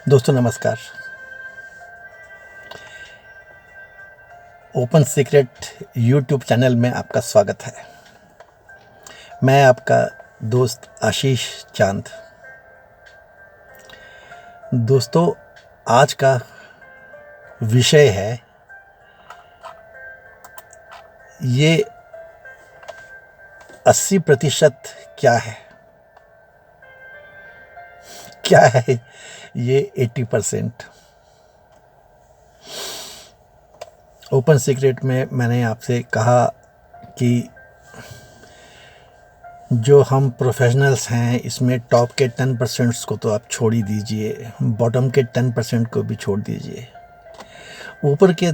दोस्तों नमस्कार। Open secret YouTube channel में आपका स्वागत है। मैं आपका दोस्त आशीष चांद। दोस्तों आज का विषय है ये 80% क्या है ये 80%। ओपन सीक्रेट में मैंने आपसे कहा कि जो हम प्रोफेशनल्स हैं इसमें टॉप के 10% को तो आप छोड़ ही दीजिए, बॉटम के 10% को भी छोड़ दीजिए। ऊपर के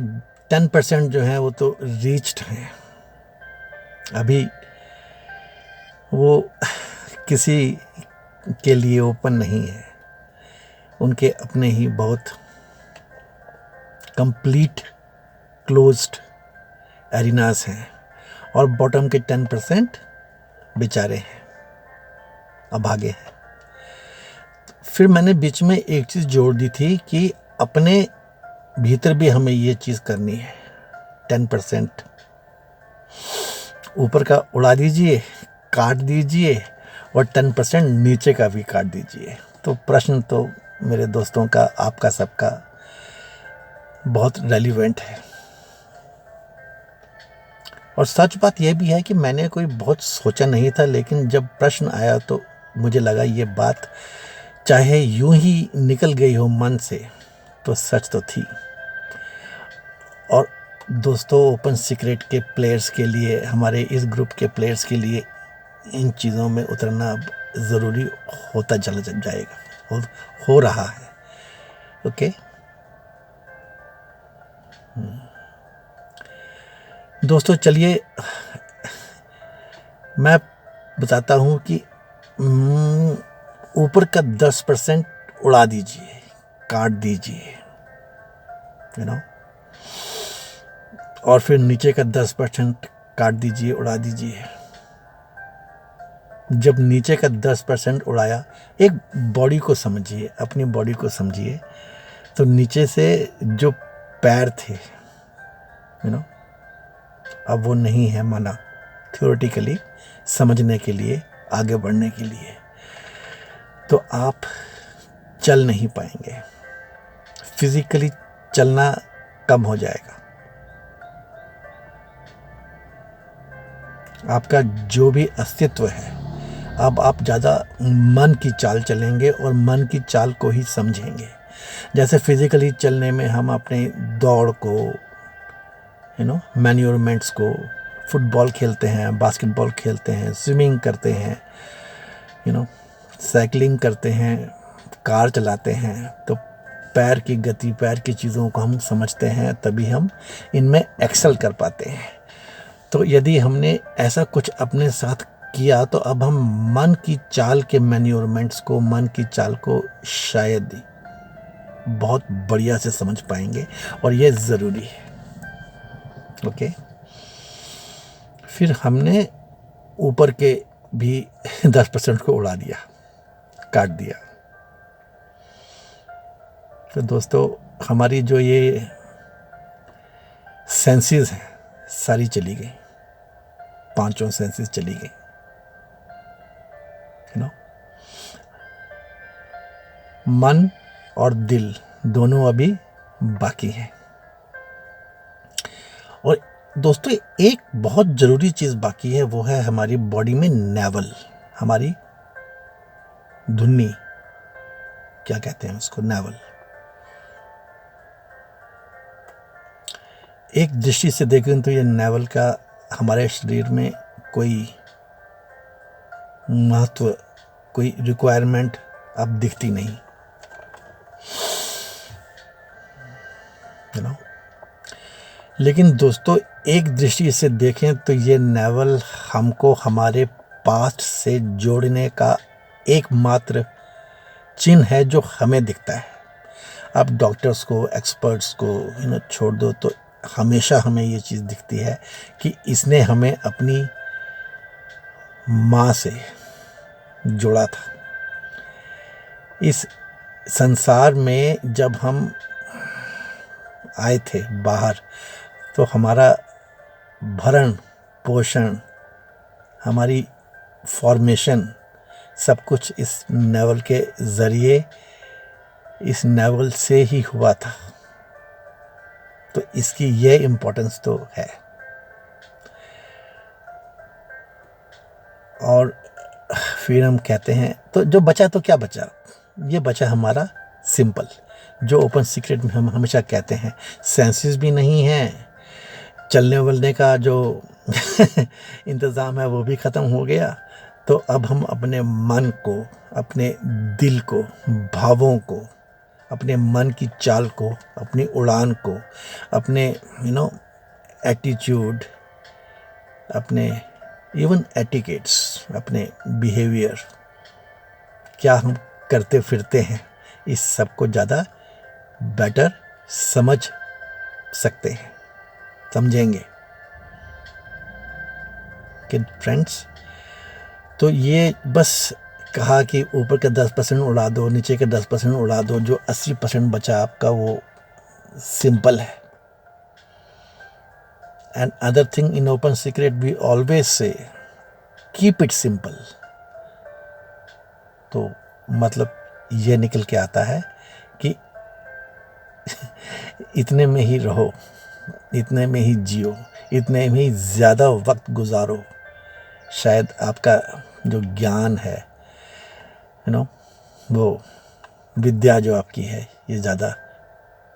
10% जो हैं वो तो रीच्ड हैं, अभी वो किसी के लिए ओपन नहीं है, उनके अपने ही बहुत कंप्लीट क्लोज्ड एरिनास हैं और बॉटम के 10% बेचारे हैं, अभागे हैं। फिर मैंने बीच में एक चीज़ जोड़ दी थी कि अपने भीतर भी हमें ये चीज़ करनी है। 10% ऊपर का उड़ा दीजिए, काट दीजिए, और 10% नीचे का भी काट दीजिए। तो प्रश्न तो मेरे दोस्तों का, आपका सबका बहुत रेलिवेंट है। और सच बात यह भी है कि मैंने कोई बहुत सोचा नहीं था, लेकिन जब प्रश्न आया तो मुझे लगा ये बात चाहे यूं ही निकल गई हो मन से तो सच तो थी। और दोस्तों ओपन सीक्रेट के प्लेयर्स के लिए, हमारे इस ग्रुप के प्लेयर्स के लिए इन चीज़ों में उतरना अब ज़रूरी होता चला जाएगा, हो रहा है। ओके। दोस्तों चलिए मैं बताता हूँ कि ऊपर का 10% उड़ा दीजिए, काट दीजिए, और फिर नीचे का 10% काट दीजिए, उड़ा दीजिए। जब नीचे का 10% उड़ाया, एक बॉडी को समझिए, अपनी बॉडी को समझिए। तो नीचे से जो पैर थे, अब वो नहीं है, माना थ्योरेटिकली समझने के लिए, आगे बढ़ने के लिए। तो आप चल नहीं पाएंगे, फिजिकली चलना कम हो जाएगा। आपका जो भी अस्तित्व है, अब आप ज़्यादा मन की चाल चलेंगे और मन की चाल को ही समझेंगे। जैसे फिजिकली चलने में हम अपने दौड़ को, मैन्योरमेंट्स को, फुटबॉल खेलते हैं, बास्केटबॉल खेलते हैं, स्विमिंग करते हैं, साइकिलिंग करते हैं, कार चलाते हैं, तो पैर की गति, पैर की चीज़ों को हम समझते हैं, तभी हम इनमें एक्सेल कर पाते हैं। तो यदि हमने ऐसा कुछ अपने साथ किया तो अब हम मन की चाल के मैन्योरमेंट्स को, मन की चाल को शायद ही बहुत बढ़िया से समझ पाएंगे, और ये ज़रूरी है। ओके। फिर हमने ऊपर के भी 10% को उड़ा दिया, काट दिया। तो दोस्तों हमारी जो ये सेंसेस हैं सारी चली गई, 5 सेंसेस चली गई, मन और दिल दोनों अभी बाकी हैं। और दोस्तों एक बहुत ज़रूरी चीज़ बाकी है, वो है हमारी बॉडी में नेवल, हमारी धुन्नी, क्या कहते हैं उसको, नेवल। एक दृष्टि से देखें तो ये नेवल का हमारे शरीर में कोई महत्व, कोई रिक्वायरमेंट अब दिखती नहीं, लेकिन दोस्तों एक दृष्टि से देखें तो ये नेवल हमको हमारे पास्ट से जोड़ने का एकमात्र चिन्ह है जो हमें दिखता है। अब डॉक्टर्स को, एक्सपर्ट्स को छोड़ दो, तो हमेशा हमें ये चीज़ दिखती है कि इसने हमें अपनी माँ से जोड़ा था। इस संसार में जब हम आए थे बाहर, तो हमारा भरण पोषण, हमारी फॉर्मेशन, सब कुछ इस नेवल के ज़रिए, इस नेवल से ही हुआ था। तो इसकी ये इम्पोर्टेंस तो है। और फिर हम कहते हैं, तो जो बचा तो क्या बचा? ये बचा हमारा सिंपल, जो ओपन सीक्रेट में हम हमेशा कहते हैं, सेंसेस भी नहीं है, चलने वलने का जो इंतज़ाम है वो भी ख़त्म हो गया। तो अब हम अपने मन को, अपने दिल को, भावों को, अपने मन की चाल को, अपनी उड़ान को, अपने एटीट्यूड, अपने इवन एटिकेट्स, अपने बिहेवियर, क्या हम करते फिरते हैं, इस सब को ज़्यादा बेटर समझ सकते हैं, समझेंगे कि फ्रेंड्स। तो ये बस कहा कि ऊपर के 10% उड़ा दो, नीचे के 10% उड़ा दो, जो 80% बचा आपका वो सिंपल है। And other thing in open secret we always say keep it simple. तो मतलब ये निकल के आता है कि इतने में ही रहो, इतने में ही जियो, इतने में ही ज़्यादा वक्त गुजारो। शायद आपका जो ज्ञान है, वो विद्या जो आपकी है, ये ज़्यादा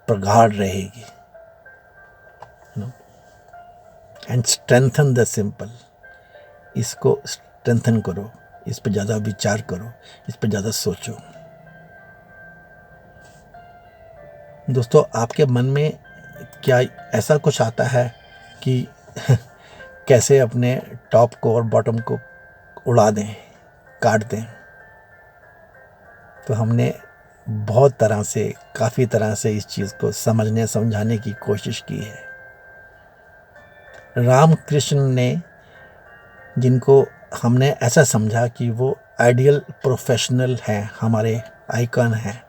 प्रगाढ़ रहेगी। And strengthen the simple. इसको स्ट्रेंथन करो, इस पर ज़्यादा विचार करो, इस पर ज़्यादा सोचो। दोस्तों, आपके मन में क्या ऐसा कुछ आता है कि कैसे अपने टॉप को और बॉटम को उड़ा दें, काट दें? तो हमने बहुत तरह से, काफ़ी तरह से इस चीज़ को समझने समझाने की कोशिश की है। रामकृष्ण ने, जिनको हमने ऐसा समझा कि वो आइडियल प्रोफेशनल हैं, हमारे आइकन हैं,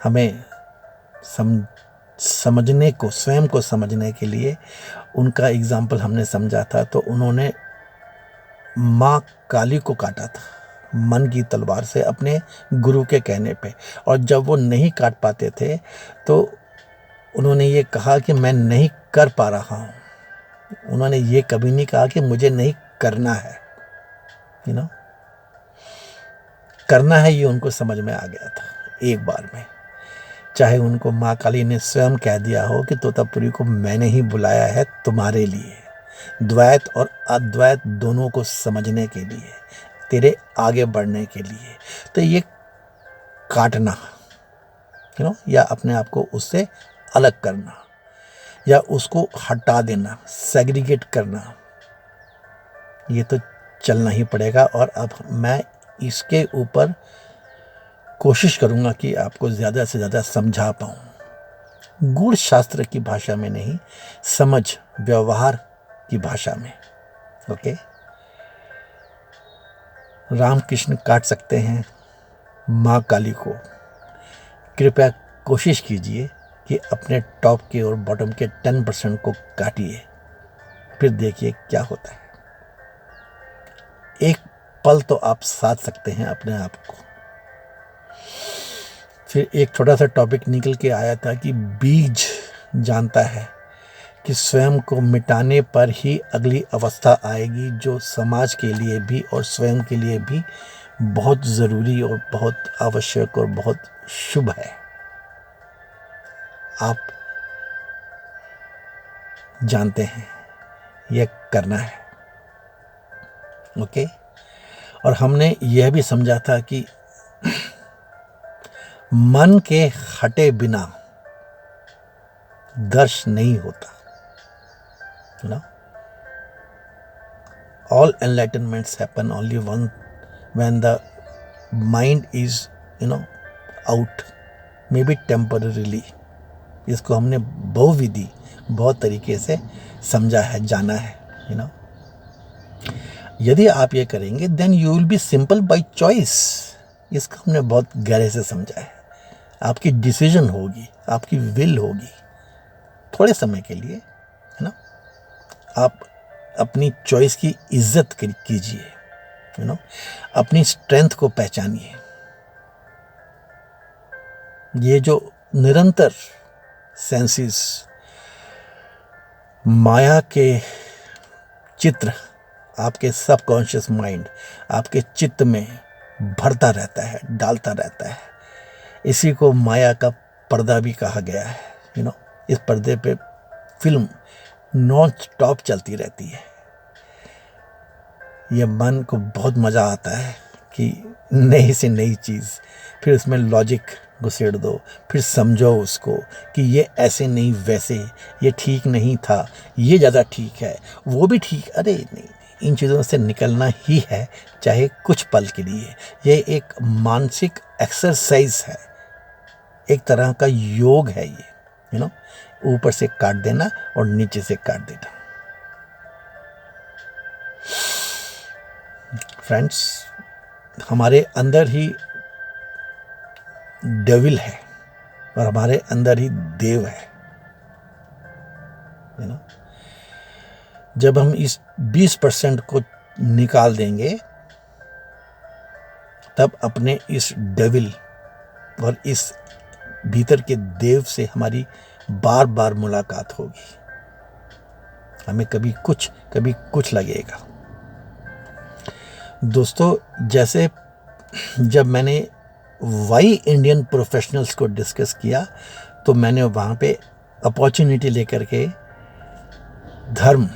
हमें समझने को, स्वयं को समझने के लिए उनका एग्जाम्पल हमने समझा था। तो उन्होंने माँ काली को काटा था मन की तलवार से, अपने गुरु के कहने पे। और जब वो नहीं काट पाते थे तो उन्होंने ये कहा कि मैं नहीं कर पा रहा हूँ। उन्होंने ये कभी नहीं कहा कि मुझे नहीं करना है। करना है, ये उनको समझ में आ गया था एक बार में। चाहे उनको माँ काली ने स्वयं कह दिया हो कि तोतापुरी को मैंने ही बुलाया है तुम्हारे लिए, द्वैत और अद्वैत दोनों को समझने के लिए, तेरे आगे बढ़ने के लिए। तो ये काटना, या अपने आप को उससे अलग करना, या उसको हटा देना, सेग्रीगेट करना, ये तो चलना ही पड़ेगा। और अब मैं इसके ऊपर कोशिश करूंगा कि आपको ज़्यादा से ज़्यादा समझा पाऊँ, गूढ़ शास्त्र की भाषा में नहीं, समझ व्यवहार की भाषा में। ओके, रामकृष्ण काट सकते हैं माँ काली को। कृपया कोशिश कीजिए कि अपने टॉप के और बॉटम के 10% को काटिए, फिर देखिए क्या होता है। एक पल तो आप साध सकते हैं अपने आप को। फिर एक छोटा सा टॉपिक निकल के आया था कि बीज जानता है कि स्वयं को मिटाने पर ही अगली अवस्था आएगी, जो समाज के लिए भी और स्वयं के लिए भी बहुत ज़रूरी और बहुत आवश्यक और बहुत शुभ है। आप जानते हैं यह करना है। ओके, और हमने यह भी समझा था कि मन के हटे बिना दर्श नहीं होता। All enlightenments happen only when the mind is out, maybe temporarily। इसको हमने बहुविधि, बहुत तरीके से समझा है, जाना है। यदि आप ये करेंगे then you will be simple by choice। इसको हमने बहुत गहरे से समझा है। आपकी डिसीजन होगी, आपकी विल होगी, थोड़े समय के लिए, है ना। आप अपनी चॉइस की इज्जत कीजिए, यू नो, अपनी स्ट्रेंथ को पहचानिए। ये जो निरंतर सेंसेस माया के चित्र आपके सबकॉन्शियस माइंड, आपके चित्त में भरता रहता है, डालता रहता है, इसी को माया का पर्दा भी कहा गया है, यू नो। इस पर्दे पे फिल्म नॉन स्टॉप चलती रहती है। ये मन को बहुत मज़ा आता है कि नई से नई चीज़, फिर उसमें लॉजिक घुसेड़ दो, फिर समझो उसको कि ये ऐसे नहीं वैसे, ये ठीक नहीं था, ये ज़्यादा ठीक है, वो भी ठीक, अरे नहीं, इन चीज़ों से निकलना ही है, चाहे कुछ पल के लिए। ये एक मानसिक एक्सरसाइज है, एक तरह का योग है ये, यू नो। ऊपर से काट देना और नीचे से काट देना। फ्रेंड्स, हमारे अंदर ही डेविल है और हमारे अंदर ही देव है, यू नो। जब हम इस 20% को निकाल देंगे, तब अपने इस डेविल और इस भीतर के देव से हमारी बार बार मुलाकात होगी। हमें कभी कुछ लगेगा। दोस्तों, जैसे जब मैंने वाई इंडियन प्रोफेशनल्स को डिस्कस किया, तो मैंने वहाँ पे अपॉर्चुनिटी लेकर के धर्म,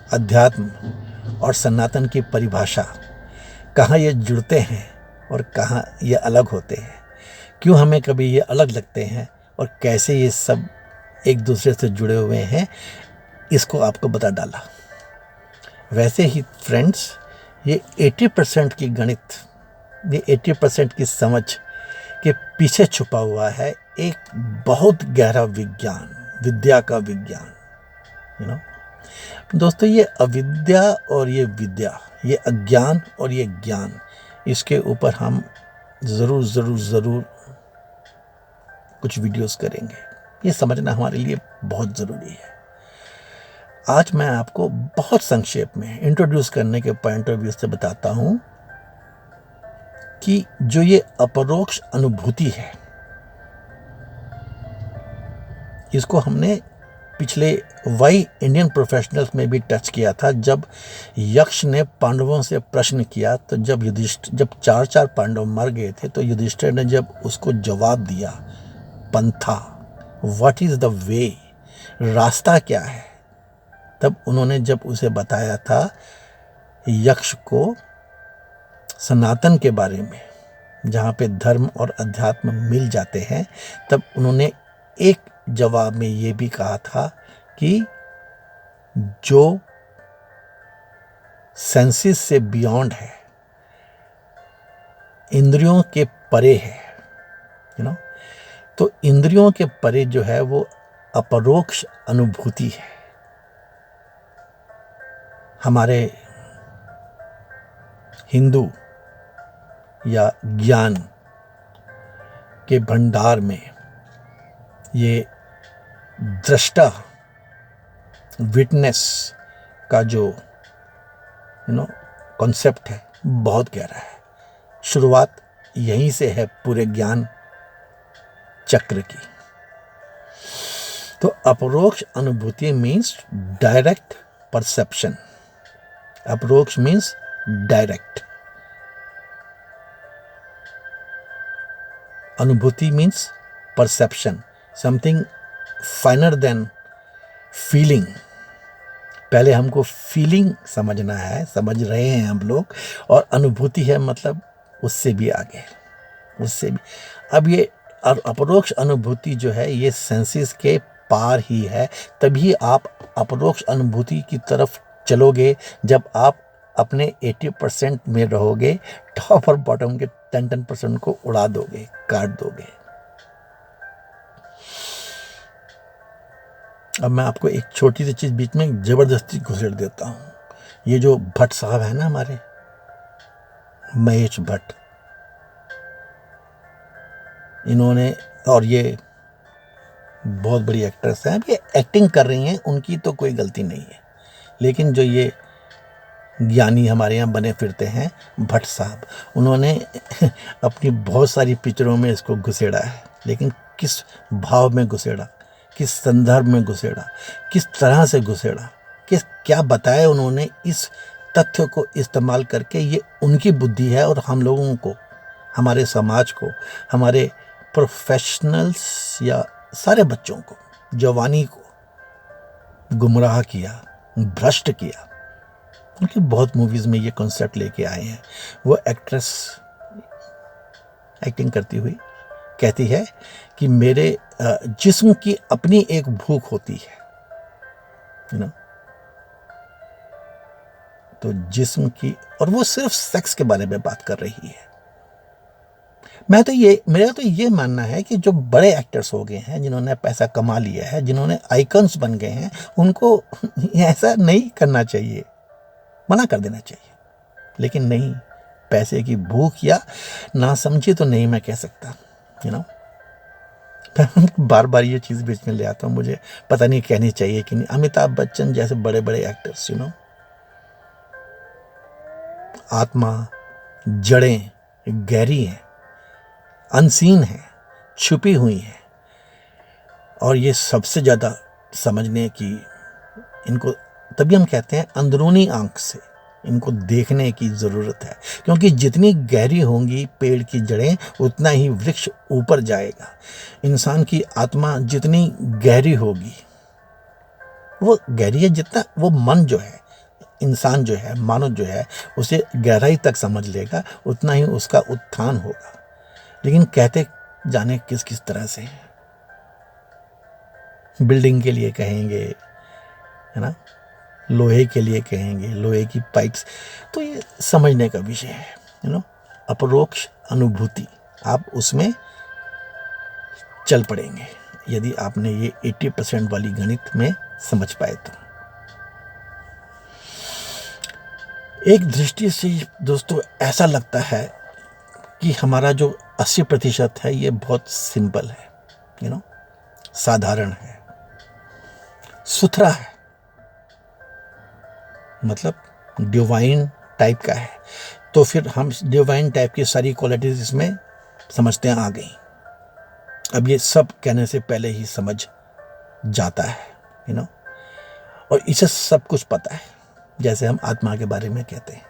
अध्यात्म और सनातन की परिभाषा, कहाँ ये जुड़ते हैं और कहाँ ये अलग होते हैं, क्यों हमें कभी ये अलग लगते हैं और कैसे ये सब एक दूसरे से जुड़े हुए हैं, इसको आपको बता डाला। वैसे ही फ्रेंड्स, ये 80% की गणित, ये 80% की समझ के पीछे छुपा हुआ है एक बहुत गहरा विज्ञान, विद्या का विज्ञान, यू नो। दोस्तों, ये अविद्या और ये विद्या, ये अज्ञान और ये ज्ञान, इसके ऊपर हम ज़रूर कुछ वीडियोस करेंगे। ये समझना हमारे लिए बहुत ज़रूरी है। आज मैं आपको बहुत संक्षेप में इंट्रोड्यूस करने के पॉइंट ऑफ व्यू से बताता हूँ कि जो ये अपरोक्ष अनुभूति है, इसको हमने पिछले वाई इंडियन प्रोफेशनल्स में भी टच किया था। जब यक्ष ने पांडवों से प्रश्न किया, तो जब 4 पांडव मर गए थे, तो युधिष्ठिर ने जब उसको जवाब दिया, पंथा, व्हाट इज द वे, रास्ता क्या है, तब उन्होंने जब उसे बताया था यक्ष को सनातन के बारे में, जहाँ पे धर्म और अध्यात्म मिल जाते हैं, तब उन्होंने एक जवाब में ये भी कहा था कि जो सेंसेस से बियॉन्ड है, इंद्रियों के परे है, यू नो। तो इंद्रियों के परे जो है वो अपरोक्ष अनुभूति है। हमारे हिंदू या ज्ञान के भंडार में ये दृष्टा, विटनेस का जो कॉन्सेप्ट है, बहुत गहरा है। शुरुआत यहीं से है पूरे ज्ञान चक्र की। तो अपरोक्ष अनुभूति मीन्स डायरेक्ट परसेप्शन। अपरोक्ष मीन्स डायरेक्ट, अनुभूति means perception, something फाइनर than feeling. पहले हमको फीलिंग समझना है, समझ रहे हैं हम लोग, और अनुभूति है मतलब उससे भी आगे, उससे भी। अब ये अपरोक्ष अनुभूति जो है, ये सेंसेस के पार ही है। तभी आप अपरोक्ष अनुभूति की तरफ चलोगे जब आप अपने 80% में रहोगे, टॉप और बॉटम के 10% को उड़ा दोगे, काट दोगे। अब मैं आपको एक छोटी सी चीज बीच में जबरदस्ती घुसेड़ देता हूँ। ये जो भट्ट साहब है ना, हमारे महेश भट्ट, इन्होंने, और ये बहुत बड़ी एक्ट्रेस हैं, ये एक्टिंग कर रही हैं, उनकी तो कोई गलती नहीं है, लेकिन जो ये ज्ञानी हमारे यहाँ बने फिरते हैं भट्ट साहब, उन्होंने अपनी बहुत सारी पिक्चरों में इसको घुसेड़ा है, लेकिन किस भाव में घुसेड़ा, किस संदर्भ में घुसेड़ा, किस तरह से घुसेड़ा, किस क्या बताया उन्होंने, इस तथ्य को इस्तेमाल करके, ये उनकी बुद्धि है। और हम लोगों को, हमारे समाज को, हमारे प्रोफेशनल्स या सारे बच्चों को, जवानी को गुमराह किया, भ्रष्ट किया। उनकी बहुत मूवीज़ में ये कॉन्सेप्ट लेके आए हैं। वो एक्ट्रेस एक्टिंग करती हुई कहती है कि मेरे जिस्म की अपनी एक भूख होती है, यू नो, तो जिस्म की, और वो सिर्फ सेक्स के बारे में बात कर रही है। मेरा तो ये मानना है कि जो बड़े एक्टर्स हो गए हैं, जिन्होंने पैसा कमा लिया है, जिन्होंने आइकन्स बन गए हैं, उनको ऐसा नहीं करना चाहिए, मना कर देना चाहिए। लेकिन नहीं, पैसे की भूख या ना समझी तो नहीं मैं कह सकता, यू नो। बार बार ये चीज़ बीच में ले आता हूँ, मुझे पता नहीं कहनी चाहिए कि नहीं। अमिताभ बच्चन जैसे बड़े बड़े एक्टर्स, यू नो, आत्मा, जड़ें गहरी हैं, अनसीन हैं, छुपी हुई हैं, और ये सबसे ज़्यादा समझने की, इनको तभी हम कहते हैं अंदरूनी आंख से इनको देखने की ज़रूरत है, क्योंकि जितनी गहरी होंगी पेड़ की जड़ें, उतना ही वृक्ष ऊपर जाएगा। इंसान की आत्मा जितनी गहरी होगी, वो गहरी है जितना वो मन जो है, इंसान जो है, मानव जो है, उसे गहराई तक समझ लेगा, उतना ही उसका उत्थान होगा। लेकिन कहते जाने किस किस तरह से, बिल्डिंग के लिए कहेंगे, है ना, लोहे के लिए कहेंगे, लोहे की पाइप्स, तो ये समझने का विषय है, यू नो, अपरोक्ष अनुभूति, आप उसमें चल पड़ेंगे यदि आपने ये 80% वाली गणित में समझ पाए तो। एक दृष्टि से दोस्तों ऐसा लगता है कि हमारा जो 80% है ये बहुत सिंपल है, यू नो, साधारण है, सुथरा है, मतलब डिवाइन टाइप का है। तो फिर हम डिवाइन टाइप की सारी क्वालिटीज इसमें समझते हैं आ गई। अब ये सब कहने से पहले ही समझ जाता है, यू नो, और इसे सब कुछ पता है। जैसे हम आत्मा के बारे में कहते हैं,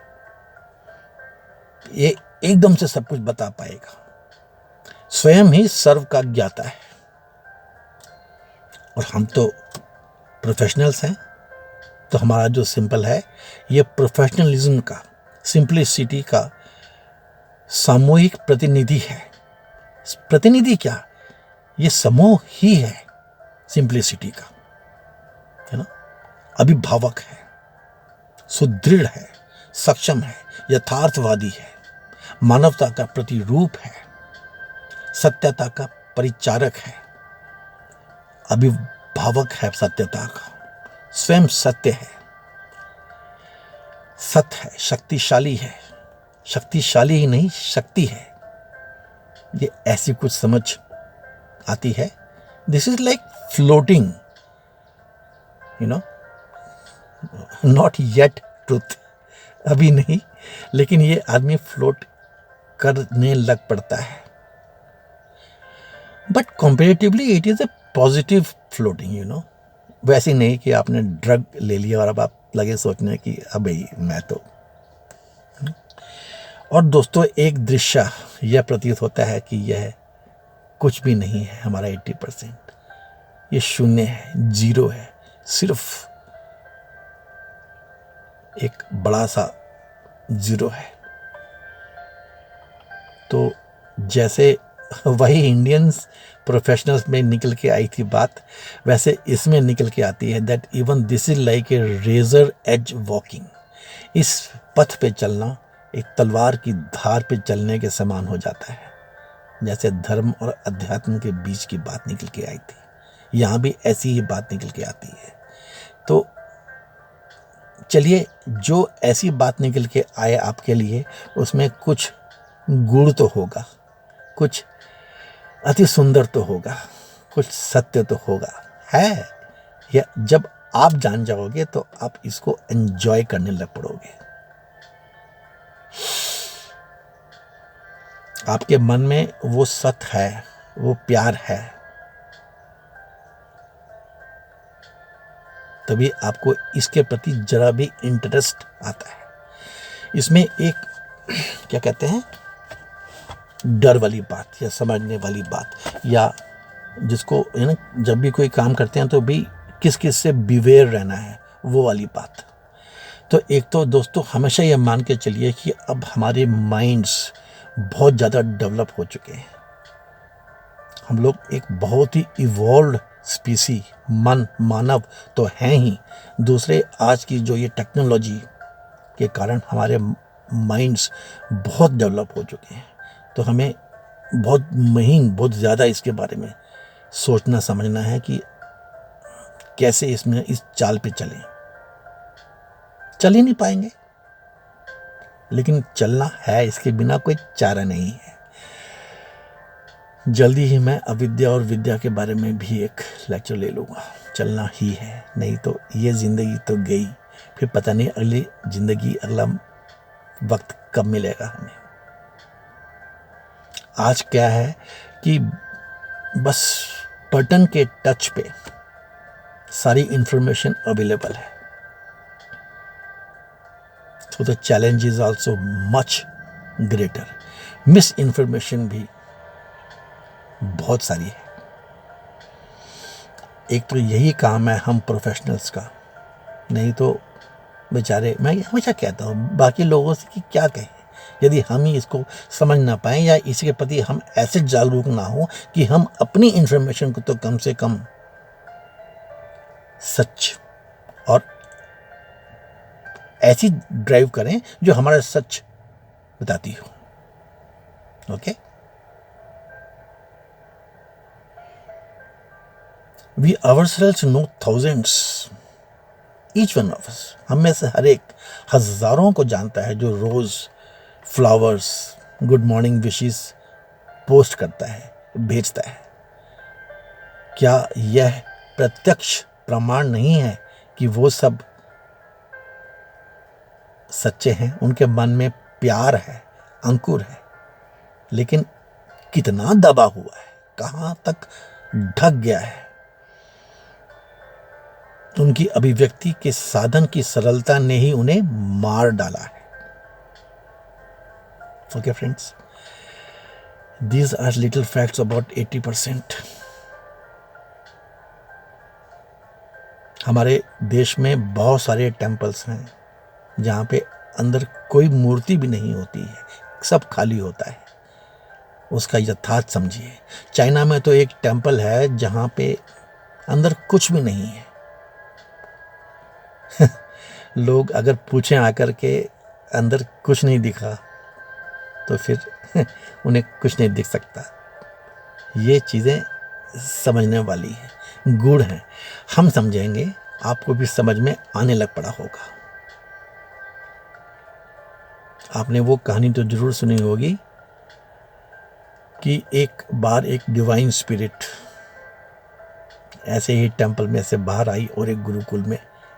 ये एकदम से सब कुछ बता पाएगा, स्वयं ही सर्व का ज्ञाता है। और हम तो प्रोफेशनल्स हैं, तो हमारा जो सिंपल है, ये प्रोफेशनलिज्म का, सिंपलिसिटी का सामूहिक प्रतिनिधि है। प्रतिनिधि क्या, ये समूह ही है सिंपलिसिटी का, है ना। अभिभावक है, सुदृढ़ है, सक्षम है, यथार्थवादी है, मानवता का प्रतिरूप है, सत्यता का परिचारक है, अभिभावक है सत्यता का, स्वयं सत्य है, सत्य है, शक्तिशाली है, शक्तिशाली ही नहीं शक्ति है। ये ऐसी कुछ समझ आती है। This is like floating, you know, not yet truth, अभी नहीं, लेकिन ये आदमी फ्लोट करने लग पड़ता है। But comparatively it is a positive floating, you know, वैसे नहीं कि आपने ड्रग ले लिया और अब आप लगे सोचने कि अबे मैं तो। और दोस्तों एक दृश्य यह प्रतीत होता है कि यह कुछ भी नहीं है हमारा 80%, ये शून्य है, जीरो है, सिर्फ एक बड़ा सा जीरो है। तो जैसे वही इंडियंस प्रोफेशनल्स में निकल के आई थी बात, वैसे इसमें निकल के आती है that even this is like a razor edge walking. इस पथ पे चलना एक तलवार की धार पे चलने के समान हो जाता है। जैसे धर्म और अध्यात्म के बीच की बात निकल के आई थी, यहाँ भी ऐसी ही बात निकल के आती है। तो चलिए, जो ऐसी बात निकल के आए आपके लिए, उसमें कुछ गुण तो होगा, कुछ अति सुंदर तो होगा, कुछ सत्य तो होगा, है। या जब आप जान जाओगे तो आप इसको एंजॉय करने लग पड़ोगे। आपके मन में वो सत्य है, वो प्यार है, तभी आपको इसके प्रति जरा भी इंटरेस्ट आता है। इसमें एक क्या कहते हैं, डर वाली बात या समझने वाली बात, या जिसको ना जब भी कोई काम करते हैं तो भी किस किस से बिवेयर रहना है, वो वाली बात। तो एक तो दोस्तों हमेशा ये मान के चलिए कि अब हमारे माइंड्स बहुत ज़्यादा डेवलप हो चुके हैं। हम लोग एक बहुत ही इवॉल्व स्पीसी मानव तो हैं ही, दूसरे आज की जो ये टेक्नोलॉजी के कारण हमारे माइंड्स बहुत डेवलप हो चुके हैं। तो हमें बहुत ज़्यादा इसके बारे में सोचना समझना है कि कैसे इसमें इस चाल पे चलें। चल ही नहीं पाएंगे, लेकिन चलना है, इसके बिना कोई चारा नहीं है। जल्दी ही मैं अविद्या और विद्या के बारे में भी एक लेक्चर ले लूँगा। चलना ही है, नहीं तो ये ज़िंदगी तो गई, फिर पता नहीं अगली ज़िंदगी, अगला वक्त कब मिलेगा हमें। आज क्या है कि बस बटन के टच पे सारी इंफॉर्मेशन अवेलेबल है। So the challenge is also much greater. Miss information भी बहुत सारी है। एक तो यही काम है हम प्रोफेशनल्स का, नहीं तो बेचारे, मैं हमेशा कहता हूँ बाकी लोगों से कि क्या कहें, यदि हम ही इसको समझ ना पाएं या इसके प्रति हम ऐसे जागरूक ना हो कि हम अपनी इंफॉर्मेशन को तो कम से कम सच और ऐसी ड्राइव करें जो हमारा सच बताती हो। Okay, we ourselves know thousands, each one of us, हम में से हर एक हजारों को जानता है जो रोज flowers, good morning wishes post करता है, भेजता है। क्या यह प्रत्यक्ष प्रमाण नहीं है कि वो सब सच्चे हैं? उनके मन में प्यार है, अंकुर है, लेकिन कितना दबा हुआ है, कहां तक ढक गया है। उनकी अभिव्यक्ति के साधन की सरलता ने ही उन्हें मार डाला है। Okay friends, these are little facts about 80%. हमारे देश में बहुत सारे टेम्पल्स हैं जहाँ पे अंदर कोई मूर्ति भी नहीं होती है, सब खाली होता है। उसका यथार्थ समझिए। चाइना में तो एक टेम्पल है जहाँ पे अंदर कुछ भी नहीं है। लोग अगर पूछें आकर के अंदर कुछ नहीं दिखा तो फिर उन्हें कुछ नहीं दिख सकता। ये चीज़ें समझने वाली हैं, गूढ़ हैं। हम समझेंगे, आपको भी समझ में आने लग पड़ा होगा। आपने वो कहानी तो जरूर सुनी होगी कि एक बार एक डिवाइन स्पिरिट ऐसे ही टेंपल में से बाहर आई और एक गुरुकुल में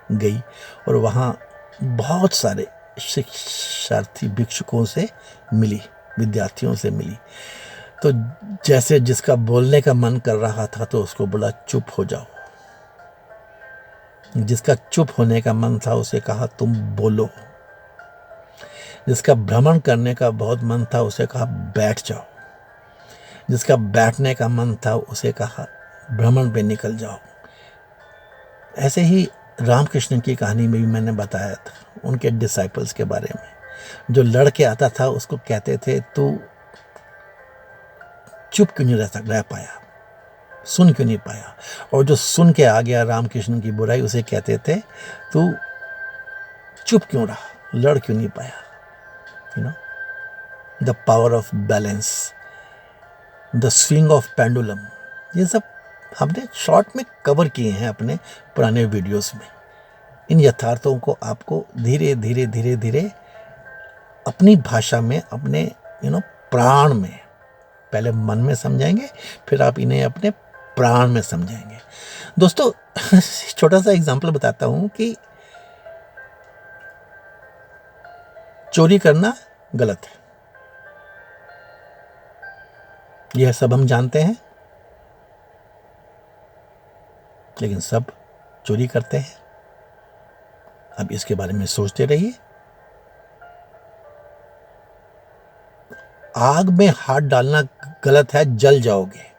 गई और वहाँ बहुत सारे शिक्षार्थी भिक्षुकों से मिली, विद्यार्थियों से मिली। तो जैसे जिसका बोलने का मन कर रहा था तो उसको बोला चुप हो जाओ। जिसका चुप होने का मन था उसे कहा तुम बोलो। जिसका भ्रमण करने का बहुत मन था उसे कहा बैठ जाओ। जिसका बैठने का मन था उसे कहा भ्रमण पे निकल जाओ। ऐसे ही रामकृष्ण की कहानी में भी मैंने बताया था उनके डिसाइपल्स के बारे में। जो लड़के आता था उसको कहते थे तू चुप क्यों नहीं रह पाया, सुन क्यों नहीं पाया। और जो सुन के आ गया रामकृष्ण की बुराई उसे कहते थे तू चुप क्यों रहा, लड़ क्यों नहीं पाया। You know, the power of balance, the swing of pendulum, ये सब हमने शॉर्ट में कवर किए हैं अपने पुराने वीडियोस में। इन यथार्थों को आपको धीरे धीरे धीरे धीरे अपनी भाषा में, अपने प्राण में पहले मन में समझाएंगे, फिर आप इन्हें अपने प्राण में समझाएंगे। दोस्तों छोटा सा एग्जाम्पल बताता हूं कि चोरी करना गलत है, यह सब हम जानते हैं, लेकिन सब चोरी करते हैं। अब इसके बारे में सोचते रहिए। आग में हाथ डालना गलत है, जल जाओगे।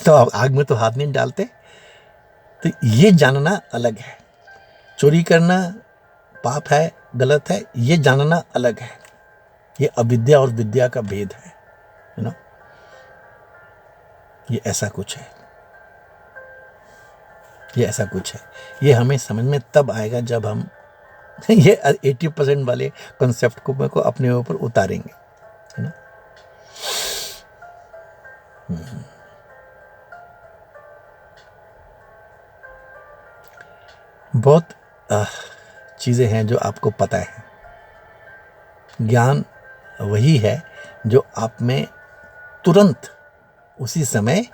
तो आप आग में तो हाथ नहीं डालते। तो ये जानना अलग है। चोरी करना पाप है, गलत है, ये जानना अलग है। ये अविद्या और विद्या का भेद है ना। ये ऐसा कुछ है, ये ऐसा कुछ है। ये हमें समझ में तब आएगा जब हम ये 80% वाले कॉन्सेप्ट को अपने ऊपर उतारेंगे, है ना। बहुत चीज़ें हैं जो आपको पता है। ज्ञान वही है जो आप में तुरंत उसी समय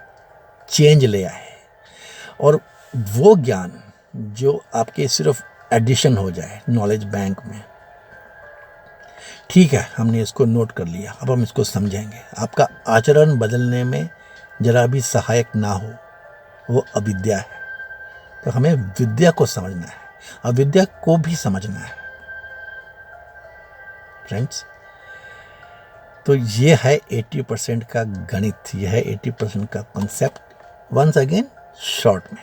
चेंज ले आए, और वो ज्ञान जो आपके सिर्फ एडिशन हो जाए नॉलेज बैंक में। ठीक है, हमने इसको नोट कर लिया, अब हम इसको समझेंगे। आपका आचरण बदलने में जरा भी सहायक ना हो, वो अविद्या है। तो हमें विद्या को समझना है, अविद्या को भी समझना है फ्रेंड्स। तो ये है 80% का गणित, यह है 80% का कॉन्सेप्ट। वंस अगेन शॉर्ट में,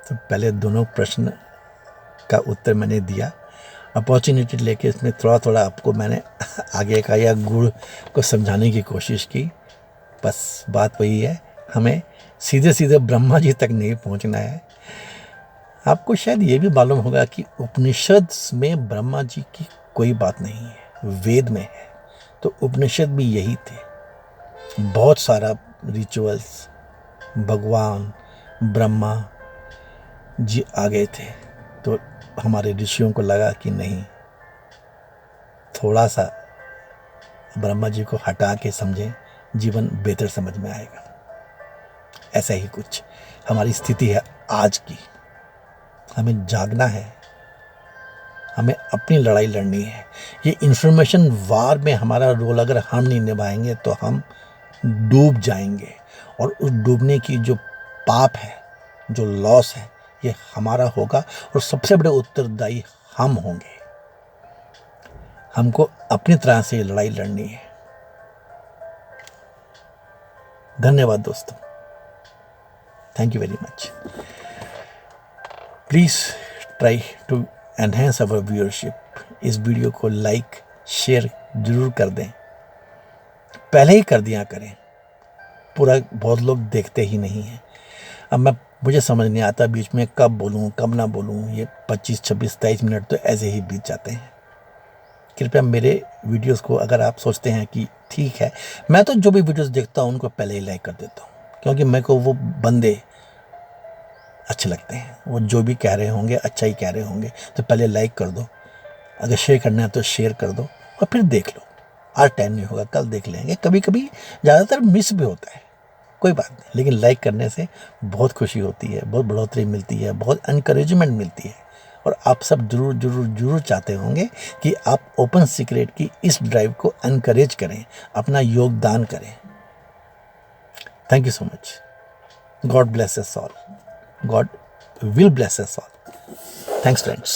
तो पहले दोनों प्रश्न का उत्तर मैंने दिया। अपॉर्चुनिटी लेके इसमें थोड़ा थोड़ा आपको मैंने आगे का या गुड़ को समझाने की कोशिश की। बस बात वही है, हमें सीधे सीधे ब्रह्मा जी तक नहीं पहुंचना है। आपको शायद ये भी मालूम होगा कि उपनिषद में ब्रह्मा जी की कोई बात नहीं है, वेद में है। तो उपनिषद भी यही थे। बहुत सारा रिचुअल्स, भगवान ब्रह्मा जी आ गए थे। तो हमारे ऋषियों को लगा कि नहीं, थोड़ा सा ब्रह्मा जी को हटा के समझें, जीवन बेहतर समझ में आएगा। ऐसा ही कुछ हमारी स्थिति है आज की। हमें जागना है, हमें अपनी लड़ाई लड़नी है। ये इंफॉर्मेशन वार में हमारा रोल अगर हम नहीं निभाएंगे तो हम डूब जाएंगे, और उस डूबने की जो पाप है, जो लॉस है, ये हमारा होगा, और सबसे बड़े उत्तरदायी हम होंगे। हमको अपनी तरह से लड़ाई लड़नी है। धन्यवाद दोस्तों, thank you very much. Please try to enhance our viewership. इस वीडियो को लाइक शेयर जरूर कर दें, पहले ही कर दिया करें, पूरा बहुत लोग देखते ही नहीं हैं। अब मुझे समझ नहीं आता बीच में कब बोलूं कब ना बोलूं। ये 25, 26, 23 मिनट तो ऐसे ही बीत जाते हैं। कृपया मेरे वीडियोस को, अगर आप सोचते हैं कि ठीक है, मैं तो जो भी वीडियोस देखता हूं उनको पहले ही लाइक कर देता हूं, क्योंकि मेरे को वो बंदे अच्छे लगते हैं। वो जो भी कह रहे होंगे अच्छा ही कह रहे होंगे, तो पहले लाइक कर दो। अगर शेयर करना है तो शेयर कर दो, और फिर देख लो। आज टाइम नहीं होगा, कल देख लेंगे। कभी कभी ज़्यादातर मिस भी होता है, कोई बात नहीं, लेकिन लाइक करने से बहुत खुशी होती है, बहुत बढ़ोतरी मिलती है, बहुत एनकरेजमेंट मिलती है। और आप सब जरूर जरूर जरूर चाहते होंगे कि आप ओपन सीक्रेट की इस ड्राइव को एनकरेज करें, अपना योगदान करें। Thank you so much. God bless us all. God will bless us all. Thanks friends.